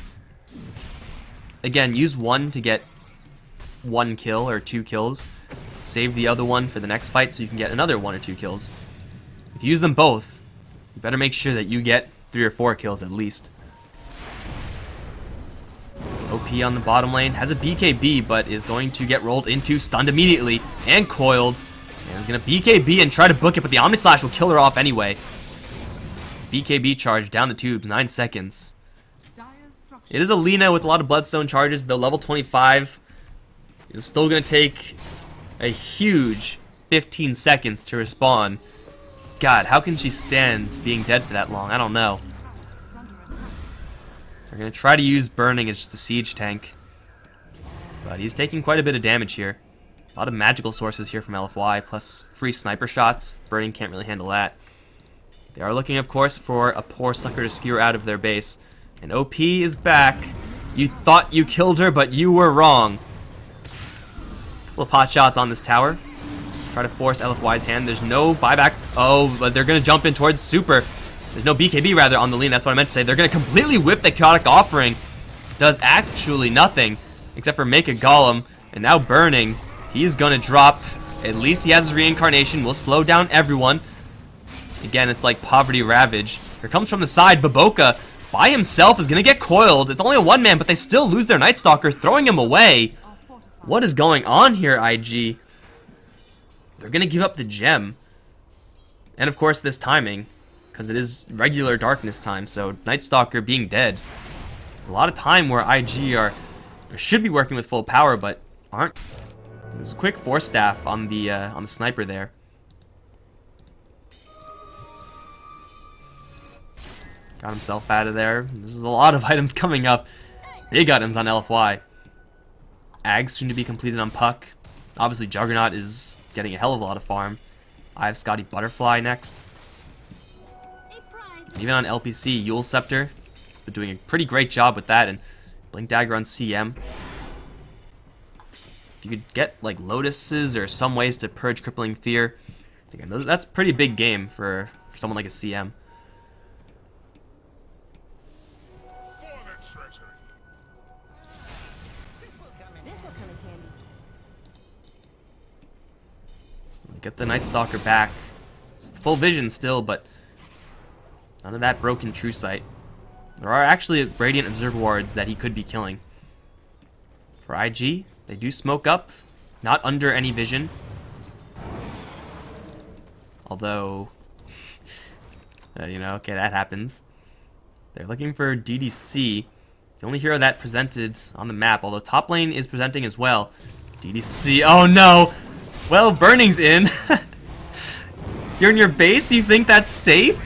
Again, use one to get 1 kill or 2 kills. Save the other one for the next fight so you can get another 1 or 2 kills. If you use them both, you better make sure that you get 3 or 4 kills at least. OP on the bottom lane has a BKB, but is going to get rolled into, stunned immediately, and coiled. And is going to BKB and try to book it, but the Omni Slash will kill her off anyway. BKB charge down the tubes, 9 seconds. It is a Lina with a lot of Bloodstone charges, though level 25 is still going to take a huge 15 seconds to respawn. God, how can she stand being dead for that long? I don't know. They're going to try to use Burning as just a siege tank. But he's taking quite a bit of damage here. A lot of magical sources here from LFY, plus free sniper shots. Burning can't really handle that. They are looking, of course, for a poor sucker to skewer out of their base. And OP is back. You thought you killed her, but you were wrong. Couple of pot shots on this tower. Try to force LFY's hand. There's no buyback. Oh, but they're going to jump in towards super. There's no BKB, rather, on the lean. That's what I meant to say. They're going to completely whip the chaotic offering. Does actually nothing, except for make a golem. And now Burning. He's going to drop. At least he has his reincarnation. Will slow down everyone. Again, it's like Poverty Ravage. Here comes from the side. Bavoka, by himself, is going to get coiled. It's only a 1-man, but they still lose their Night Stalker, throwing him away. What is going on here, IG? They're going to give up the gem. And of course this timing, because it is regular darkness time, so Night Stalker being dead. A lot of time where IG should be working with full power, but aren't. There's a quick Force Staff on the sniper there. Got himself out of there. There's a lot of items coming up. Big items on LFY. Ags soon to be completed on Puck. Obviously Juggernaut is getting a hell of a lot of farm. I have Scotty Butterfly next. Even on LPC, Yule Scepter has been doing a pretty great job with that, and Blink Dagger on CM. If you could get like Lotuses or some ways to purge Crippling Fear, again, that's a pretty big game for someone like a CM. Get the Night Stalker back. It's full vision still, but none of that broken True Sight. There are actually Radiant Observer Wards that he could be killing. For IG, they do smoke up, not under any vision. Although, you know, okay, that happens. They're looking for DDC. The only hero that presented on the map, although top lane is presenting as well. DDC, oh no! Well, Burning's in. You're in your base? You think that's safe?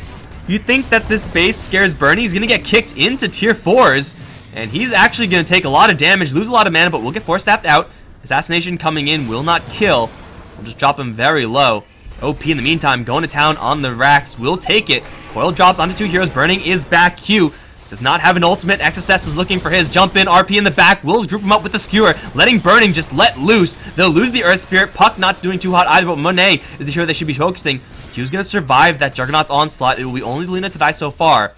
You think that this base scares Burning? He's gonna get kicked into tier 4s. And he's actually gonna take a lot of damage, lose a lot of mana, but will get Force Staffed out. Assassination coming in will not kill. We'll just drop him very low. OP in the meantime, going to town on the racks, will take it. Coil drops onto 2 heroes. Burning is back. Q does not have an ultimate. XSS is looking for his. Jump in. RP in the back. Will group him up with the skewer. Letting Burning just let loose. They'll lose the Earth Spirit. Puck not doing too hot either, but Monet is the hero they should be focusing. Q's going to survive that Juggernaut's onslaught. It will be only Lena to die so far.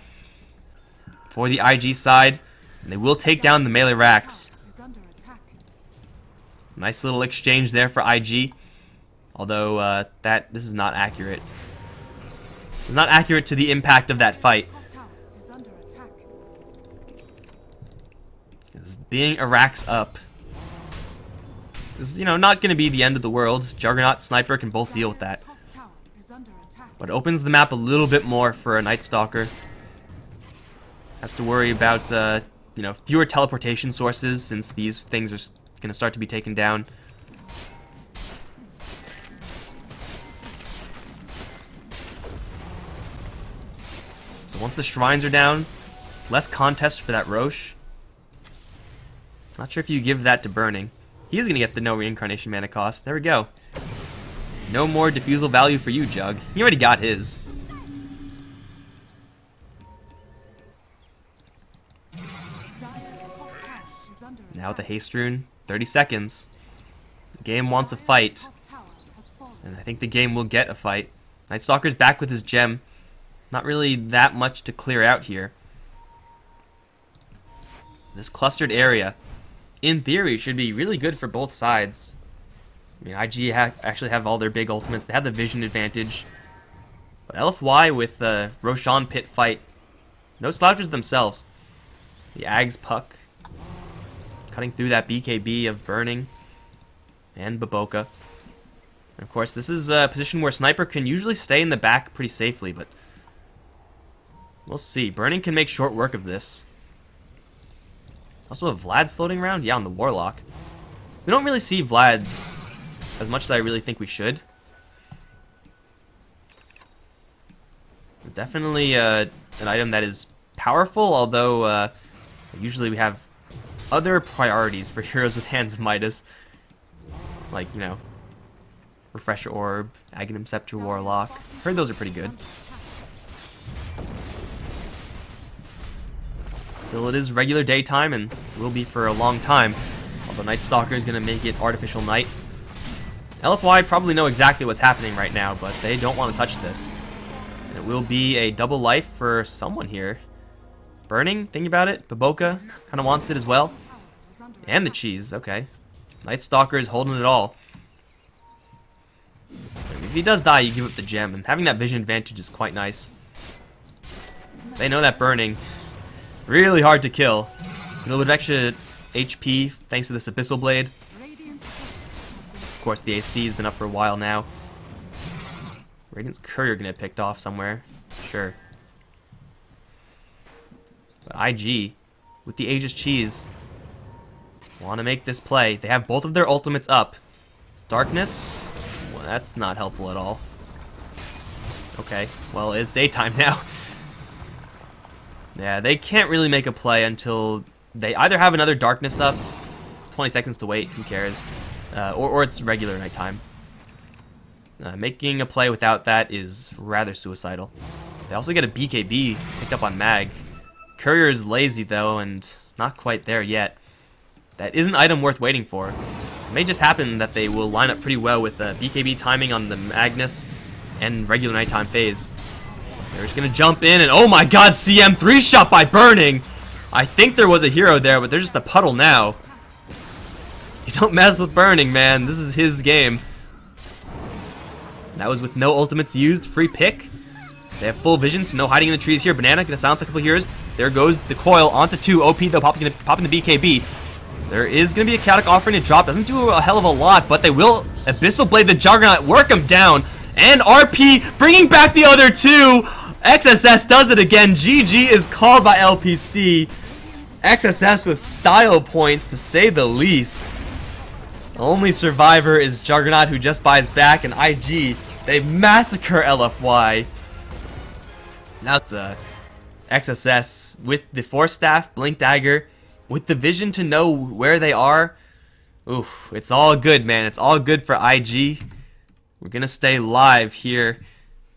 For the IG side. And they will take down the melee racks. Nice little exchange there for IG. Although, this is not accurate. It's not accurate to the impact of that fight. Being Iraq's up is, not going to be the end of the world. Juggernaut, Sniper can both deal with that. But it opens the map a little bit more for a Night Stalker. Has to worry about, fewer teleportation sources since these things are going to start to be taken down. So once the shrines are down, less contest for that Roche. Not sure if you give that to Burning. He is going to get the no reincarnation mana cost. There we go. No more diffusal value for you, Jug. He already got his. Now with the haste rune, 30 seconds. The game wants a fight. And I think the game will get a fight. Night Stalker's back with his gem. Not really that much to clear out here. This clustered area, in theory, should be really good for both sides. I mean, IG actually have all their big ultimates. They have the vision advantage. But LFY with the Roshan pit fight, no slouches themselves. The Ags Puck cutting through that BKB of Burning and Baboka. And of course, this is a position where Sniper can usually stay in the back pretty safely, but we'll see. Burning can make short work of this. Also, have Vlad's floating around? Yeah, on the Warlock. We don't really see Vlad's as much as I really think we should. Definitely an item that is powerful, although usually we have other priorities for heroes with Hands of Midas. Like, Refresher Orb, Aghanim Scepter, Warlock. Heard those are pretty good. Still, it is regular daytime and will be for a long time. Although Night Stalker is going to make it artificial night. LFY probably know exactly what's happening right now, but they don't want to touch this. And it will be a double life for someone here. Burning, think about it. Baboka kind of wants it as well. And the cheese, okay. Night Stalker is holding it all. If he does die, you give up the gem, and having that vision advantage is quite nice. They know that Burning, really hard to kill. A little bit of extra HP thanks to this Abyssal Blade. Of course, the AC has been up for a while now. Radiant's Courier gonna get picked off somewhere. Sure. But IG, with the Aegis Cheese, want to make this play. They have both of their ultimates up. Darkness? Well, that's not helpful at all. Okay, well, it's daytime now. Yeah, they can't really make a play until they either have another Darkness up, 20 seconds to wait, who cares, or it's regular nighttime. Making a play without that is rather suicidal. They also get a BKB picked up on Mag. Courier is lazy though, and not quite there yet. That is an item worth waiting for. It may just happen that they will line up pretty well with the BKB timing on the Magnus and regular nighttime phase. They're just going to jump in and, oh my god, CM 3-shot by Burning! I think there was a hero there, but they're just a puddle now. You don't mess with Burning, man. This is his game. That was with no ultimates used. Free pick. They have full vision, so no hiding in the trees here. Banana going to silence a couple heroes. There goes the coil onto 2. OP, though, popping the BKB. There is going to be a chaotic offering to drop. Doesn't do a hell of a lot, but they will Abyssal Blade the Juggernaut, work him down. And RP bringing back the other 2. XSS does it again. GG is called by LPC. XSS with style points, to say the least. The only survivor is Juggernaut, who just buys back, and IG, they massacre LFY. Now it's XSS with the Force Staff, Blink Dagger, with the vision to know where they are. Oof, it's all good, man. It's all good for IG. We're gonna stay live here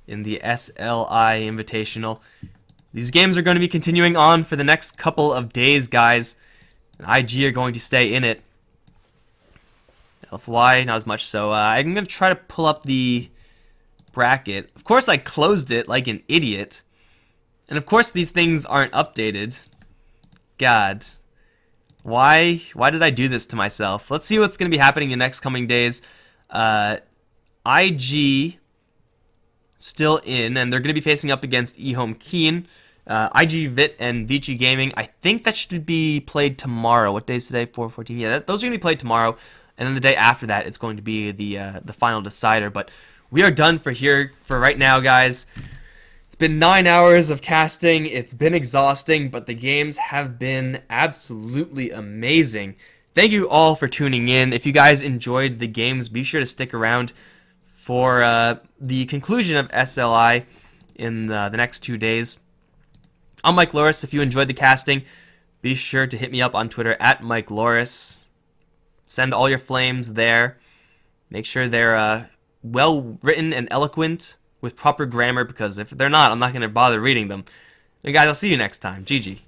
in the SLI Invitational. These games are going to be continuing on for the next couple of days, guys. And IG are going to stay in it. LFY, not as much. So I'm going to try to pull up the bracket. Of course, I closed it like an idiot. And of course, these things aren't updated. God. Why did I do this to myself? Let's see what's going to be happening in the next coming days. IG still in, and they're going to be facing up against eHome Keen. IG Vit and Vici Gaming. I think that should be played tomorrow. What day is today? 4/14. Yeah, those are going to be played tomorrow. And then the day after that, it's going to be the final decider. But we are done for right now, guys. It's been 9 hours of casting. It's been exhausting, but the games have been absolutely amazing. Thank you all for tuning in. If you guys enjoyed the games, be sure to stick around for the conclusion of SLI in the next 2 days. I'm Mike Loris. If you enjoyed the casting, be sure to hit me up on Twitter at Mike Loris. Send all your flames there. Make sure they're well written and eloquent with proper grammar, because if they're not, I'm not going to bother reading them. And guys, I'll see you next time. GG.